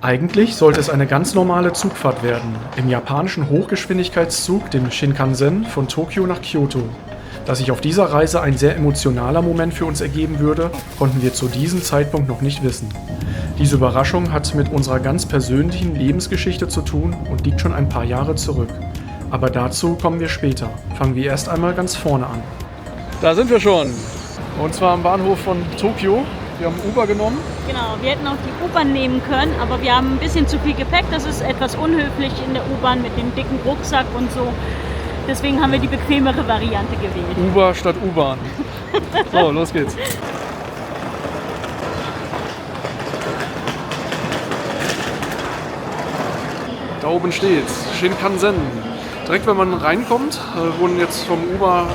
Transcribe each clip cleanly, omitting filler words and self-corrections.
Eigentlich sollte es eine ganz normale Zugfahrt werden, im japanischen Hochgeschwindigkeitszug, dem Shinkansen, von Tokio nach Kyoto. Dass sich auf dieser Reise ein sehr emotionaler Moment für uns ergeben würde, konnten wir zu diesem Zeitpunkt noch nicht wissen. Diese Überraschung hat mit unserer ganz persönlichen Lebensgeschichte zu tun und liegt schon ein paar Jahre zurück. Aber dazu kommen wir später. Fangen wir erst einmal ganz vorne an. Da sind wir schon. Und zwar am Bahnhof von Tokio. Wir haben Uber genommen. Genau, wir hätten auch die U-Bahn nehmen können, aber wir haben ein bisschen zu viel Gepäck. Das ist etwas unhöflich in der U-Bahn mit dem dicken Rucksack und so. Deswegen haben wir die bequemere Variante gewählt. Uber statt U-Bahn. So, los geht's. Da oben steht's, Shinkansen. Direkt wenn man reinkommt, wurden jetzt vom Uber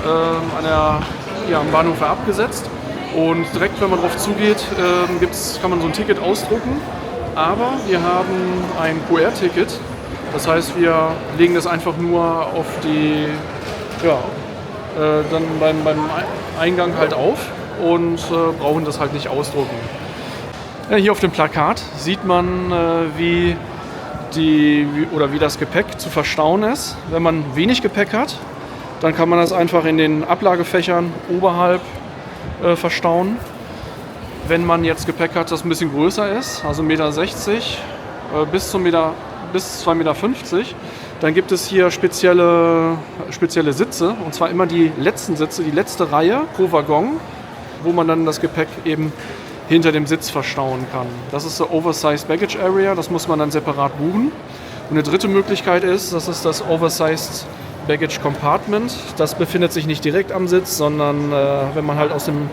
am Bahnhof abgesetzt. Und direkt wenn man drauf zugeht, kann man so ein Ticket ausdrucken. Aber wir haben ein QR-Ticket. Das heißt, wir legen das einfach nur auf dann beim Eingang halt auf und brauchen das halt nicht ausdrucken. Ja, hier auf dem Plakat sieht man, wie das Gepäck zu verstauen ist. Wenn man wenig Gepäck hat, dann kann man das einfach in den Ablagefächern oberhalb verstauen. Wenn man jetzt Gepäck hat, das ein bisschen größer ist, also 1,60 Meter bis 2,50 Meter, dann gibt es hier spezielle Sitze, und zwar immer die letzten Sitze, die letzte Reihe pro Waggon, wo man dann das Gepäck eben hinter dem Sitz verstauen kann. Das ist der Oversized Baggage Area, das muss man dann separat buchen. Und eine dritte Möglichkeit ist, das ist das Oversized Baggage Compartment. Das befindet sich nicht direkt am Sitz, sondern wenn man halt aus dem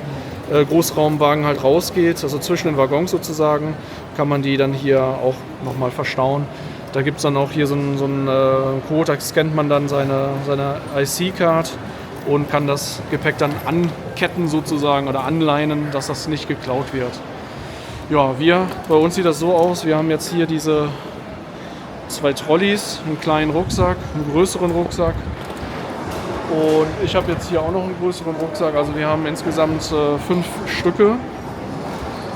Großraumwagen halt rausgeht, also zwischen den Waggons sozusagen, kann man die dann hier auch nochmal verstauen. Da gibt es dann auch hier so einen Code, da scannt man dann seine IC-Card und kann das Gepäck dann anketten sozusagen oder anleinen, dass das nicht geklaut wird. Ja, bei uns sieht das so aus, wir haben jetzt hier diese 2 Trolleys, einen kleinen Rucksack, einen größeren Rucksack und ich habe jetzt hier auch noch einen größeren Rucksack, also wir haben insgesamt 5 Stücke.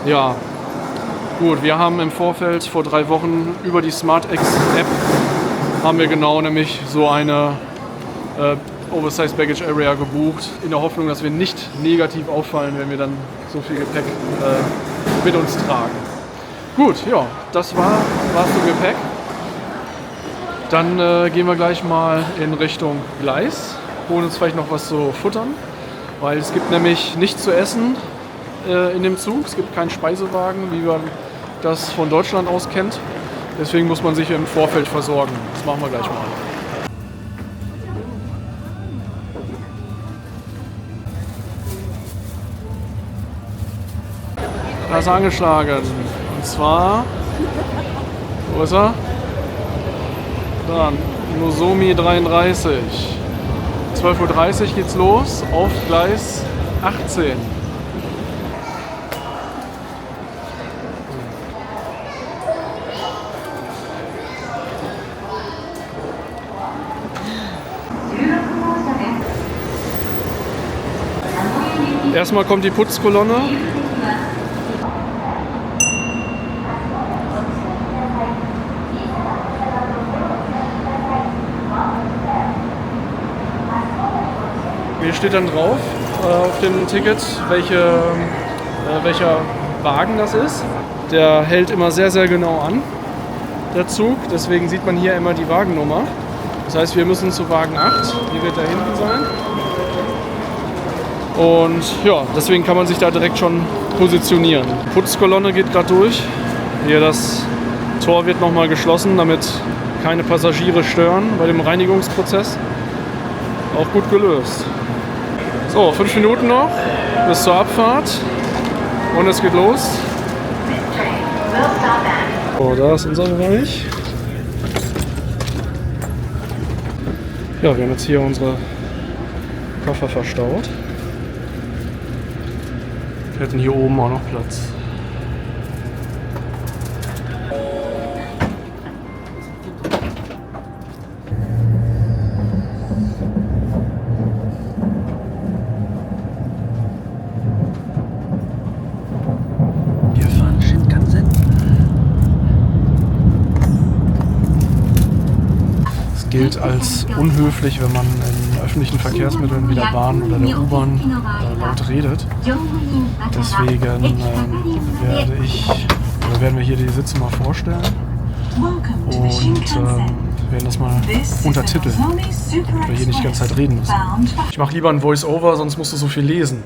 Ja, gut, wir haben im Vorfeld vor 3 Wochen über die SmartX-App haben wir genau nämlich so eine Oversized Baggage Area gebucht, in der Hoffnung, dass wir nicht negativ auffallen, wenn wir dann so viel Gepäck mit uns tragen. Gut, ja, das war's zum Gepäck. Dann gehen wir gleich mal in Richtung Gleis, holen uns vielleicht noch was zu futtern, weil es gibt nämlich nichts zu essen in dem Zug. Es gibt keinen Speisewagen, wie man das von Deutschland aus kennt. Deswegen muss man sich im Vorfeld versorgen. Das machen wir gleich mal. Da ist er angeschlagen. Und zwar, wo ist er? Da, Nozomi 33. 12:30 Uhr geht's los auf Gleis 18. Erstmal kommt die Putzkolonne. Hier steht dann drauf auf dem Ticket, welcher Wagen das ist. Der hält immer sehr, sehr genau an, der Zug. Deswegen sieht man hier immer die Wagennummer. Das heißt, wir müssen zu Wagen 8, die wird da hinten sein. Und ja, deswegen kann man sich da direkt schon positionieren. Die Putzkolonne geht gerade durch. Hier das Tor wird nochmal geschlossen, damit keine Passagiere stören bei dem Reinigungsprozess. Auch gut gelöst. So, 5 Minuten noch bis zur Abfahrt und es geht los. So, da ist unser Bereich. Ja, wir haben jetzt hier unsere Koffer verstaut. Wir hätten hier oben auch noch Platz. gilt als unhöflich, wenn man in öffentlichen Verkehrsmitteln wie der Bahn oder der U-Bahn laut redet. Deswegen werden wir hier die Sitze mal vorstellen und werden das mal untertiteln, damit wir hier nicht die ganze Zeit reden müssen. Ich mache lieber ein Voice-Over, sonst musst du so viel lesen.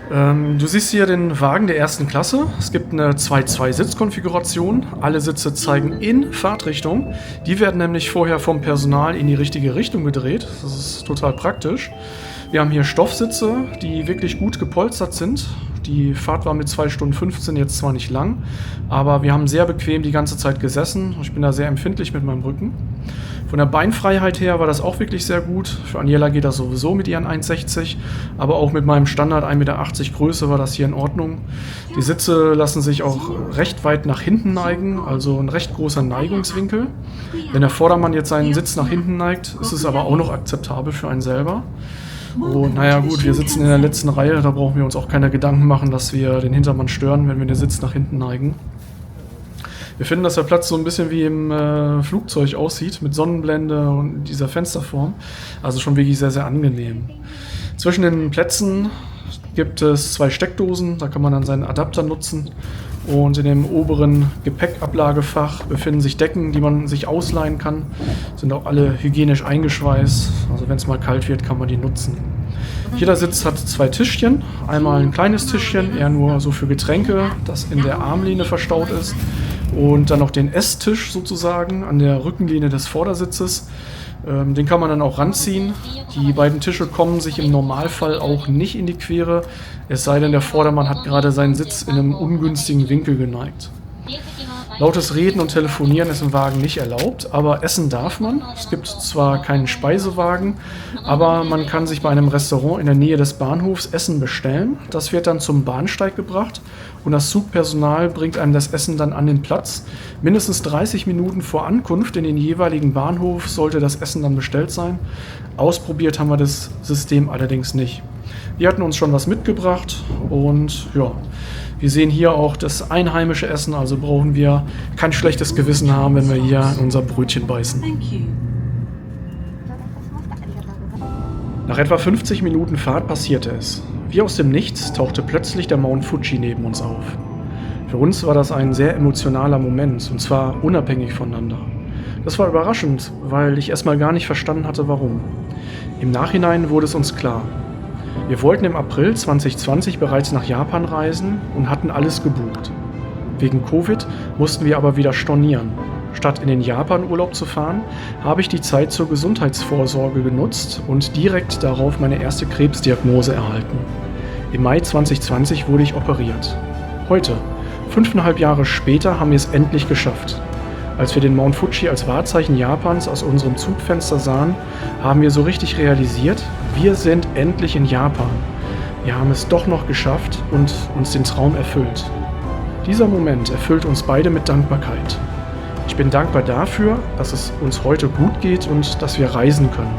Du siehst hier den Wagen der ersten Klasse. Es gibt eine 2-2-Sitz-Konfiguration. Alle Sitze zeigen in Fahrtrichtung. Die werden nämlich vorher vom Personal in die richtige Richtung gedreht. Das ist total praktisch. Wir haben hier Stoffsitze, die wirklich gut gepolstert sind. Die Fahrt war mit 2 Stunden 15 jetzt zwar nicht lang, aber wir haben sehr bequem die ganze Zeit gesessen. Ich bin da sehr empfindlich mit meinem Rücken. Von der Beinfreiheit her war das auch wirklich sehr gut. Für Aniela geht das sowieso mit ihren 1,60, aber auch mit meinem Standard 1,80 Meter Größe war das hier in Ordnung. Die Sitze lassen sich auch recht weit nach hinten neigen, also ein recht großer Neigungswinkel. Wenn der Vordermann jetzt seinen Sitz nach hinten neigt, ist es aber auch noch akzeptabel für einen selber. Und naja gut, wir sitzen in der letzten Reihe, da brauchen wir uns auch keine Gedanken machen, dass wir den Hintermann stören, wenn wir den Sitz nach hinten neigen. Wir finden, dass der Platz so ein bisschen wie im Flugzeug aussieht, mit Sonnenblende und dieser Fensterform. Also schon wirklich sehr, sehr angenehm. Zwischen den Plätzen gibt es 2 Steckdosen, da kann man dann seinen Adapter nutzen. Und in dem oberen Gepäckablagefach befinden sich Decken, die man sich ausleihen kann. Sind auch alle hygienisch eingeschweißt, also wenn es mal kalt wird, kann man die nutzen. Jeder Sitz hat 2 Tischchen. Einmal ein kleines Tischchen, eher nur so für Getränke, das in der Armlehne verstaut ist. Und dann noch den Esstisch sozusagen an der Rückenlehne des Vordersitzes. Den kann man dann auch ranziehen. Die beiden Tische kommen sich im Normalfall auch nicht in die Quere, es sei denn, der Vordermann hat gerade seinen Sitz in einem ungünstigen Winkel geneigt. Lautes Reden und Telefonieren ist im Wagen nicht erlaubt, aber essen darf man. Es gibt zwar keinen Speisewagen, aber man kann sich bei einem Restaurant in der Nähe des Bahnhofs Essen bestellen. Das wird dann zum Bahnsteig gebracht und das Zugpersonal bringt einem das Essen dann an den Platz. Mindestens 30 Minuten vor Ankunft in den jeweiligen Bahnhof sollte das Essen dann bestellt sein. Ausprobiert haben wir das System allerdings nicht. Wir hatten uns schon was mitgebracht und ja, wir sehen hier auch das einheimische Essen, also brauchen wir kein schlechtes Gewissen haben, wenn wir hier in unser Brötchen beißen. Nach etwa 50 Minuten Fahrt passierte es. Wie aus dem Nichts tauchte plötzlich der Mount Fuji neben uns auf. Für uns war das ein sehr emotionaler Moment, und zwar unabhängig voneinander. Das war überraschend, weil ich erstmal gar nicht verstanden hatte, warum. Im Nachhinein wurde es uns klar. Wir wollten im April 2020 bereits nach Japan reisen und hatten alles gebucht. Wegen Covid mussten wir aber wieder stornieren. Statt in den Japan-Urlaub zu fahren, habe ich die Zeit zur Gesundheitsvorsorge genutzt und direkt darauf meine erste Krebsdiagnose erhalten. Im Mai 2020 wurde ich operiert. Heute, 5,5 Jahre später, haben wir es endlich geschafft. Als wir den Mount Fuji als Wahrzeichen Japans aus unserem Zugfenster sahen, haben wir so richtig realisiert, wir sind endlich in Japan. Wir haben es doch noch geschafft und uns den Traum erfüllt. Dieser Moment erfüllt uns beide mit Dankbarkeit. Ich bin dankbar dafür, dass es uns heute gut geht und dass wir reisen können.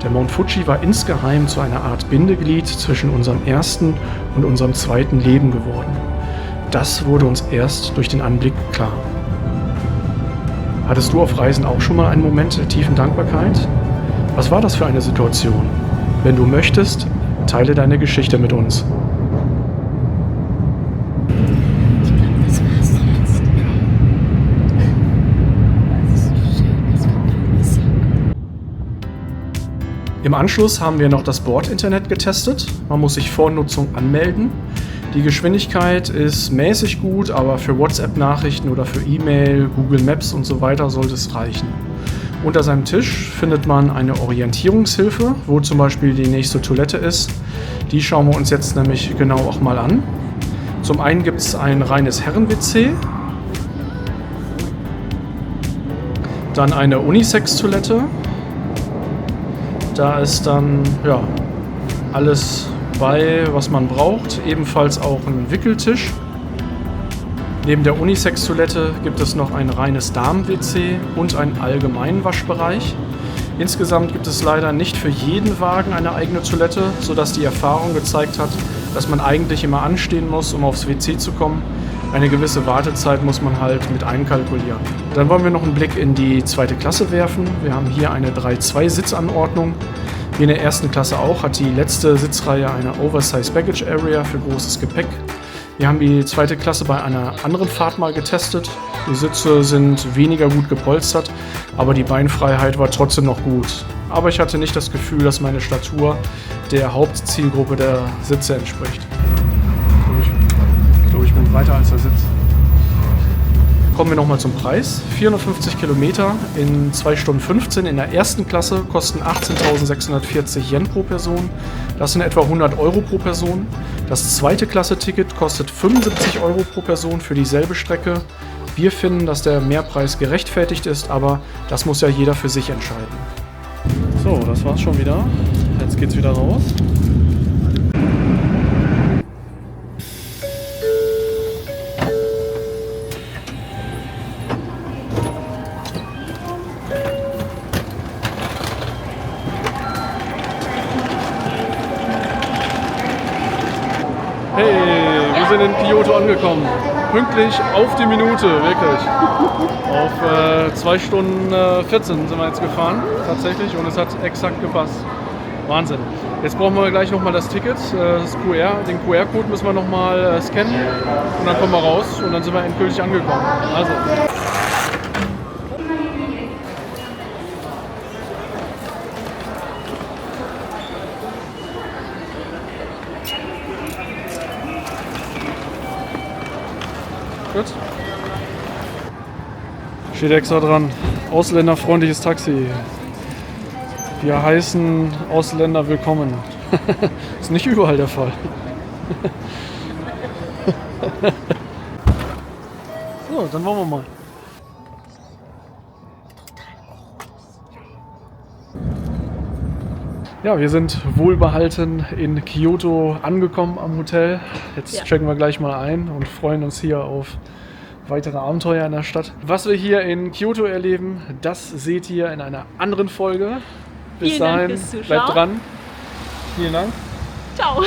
Der Mount Fuji war insgeheim zu einer Art Bindeglied zwischen unserem ersten und unserem zweiten Leben geworden. Das wurde uns erst durch den Anblick klar. Hattest du auf Reisen auch schon mal einen Moment der tiefen Dankbarkeit? Was war das für eine Situation? Wenn du möchtest, teile deine Geschichte mit uns. Ich glaube, das war's jetzt. Das ist so schön, das war alles. Im Anschluss haben wir noch das Bordinternet getestet. Man muss sich vor Nutzung anmelden. Die Geschwindigkeit ist mäßig gut, aber für WhatsApp-Nachrichten oder für E-Mail, Google Maps und so weiter sollte es reichen. Unter seinem Tisch findet man eine Orientierungshilfe, wo zum Beispiel die nächste Toilette ist. Die schauen wir uns jetzt nämlich genau auch mal an. Zum einen gibt es ein reines Herren-WC, dann eine Unisex-Toilette. Da ist dann alles bei, was man braucht, ebenfalls auch ein Wickeltisch. Neben der Unisex-Toilette gibt es noch ein reines Damen-WC und einen allgemeinen Waschbereich. Insgesamt gibt es leider nicht für jeden Wagen eine eigene Toilette, sodass die Erfahrung gezeigt hat, dass man eigentlich immer anstehen muss, um aufs WC zu kommen. Eine gewisse Wartezeit muss man halt mit einkalkulieren. Dann wollen wir noch einen Blick in die zweite Klasse werfen. Wir haben hier eine 3-2-Sitzanordnung. Wie in der ersten Klasse auch hat die letzte Sitzreihe eine Oversize Baggage Area für großes Gepäck. Wir haben die zweite Klasse bei einer anderen Fahrt mal getestet. Die Sitze sind weniger gut gepolstert, aber die Beinfreiheit war trotzdem noch gut. Aber ich hatte nicht das Gefühl, dass meine Statur der Hauptzielgruppe der Sitze entspricht. Ich glaube, ich bin breiter als der Sitz. Kommen wir nochmal zum Preis. 450 Kilometer in 2 Stunden 15 in der ersten Klasse kosten 18.640 Yen pro Person. Das sind etwa 100 Euro pro Person. Das zweite Klasse-Ticket kostet 75 Euro pro Person für dieselbe Strecke. Wir finden, dass der Mehrpreis gerechtfertigt ist, aber das muss ja jeder für sich entscheiden. So, das war's schon wieder. Jetzt geht's wieder raus. Hey, wir sind in Kyoto angekommen. Pünktlich auf die Minute, wirklich. Auf 2 Stunden 14 sind wir jetzt gefahren, tatsächlich, und es hat exakt gepasst. Wahnsinn. Jetzt brauchen wir gleich nochmal das Ticket, das den QR-Code müssen wir nochmal scannen und dann kommen wir raus und dann sind wir endgültig angekommen. Also. Gut. Steht extra dran. Ausländerfreundliches Taxi. Wir heißen Ausländer willkommen. Ist nicht überall der Fall. So, dann wollen wir mal. Ja, wir sind wohlbehalten in Kyoto angekommen am Hotel. Jetzt checken wir gleich mal ein und freuen uns hier auf weitere Abenteuer in der Stadt. Was wir hier in Kyoto erleben, das seht ihr in einer anderen Folge. Bis Vielen Dank dahin, fürs Zuschauen. bleibt dran. Vielen Dank. Ciao.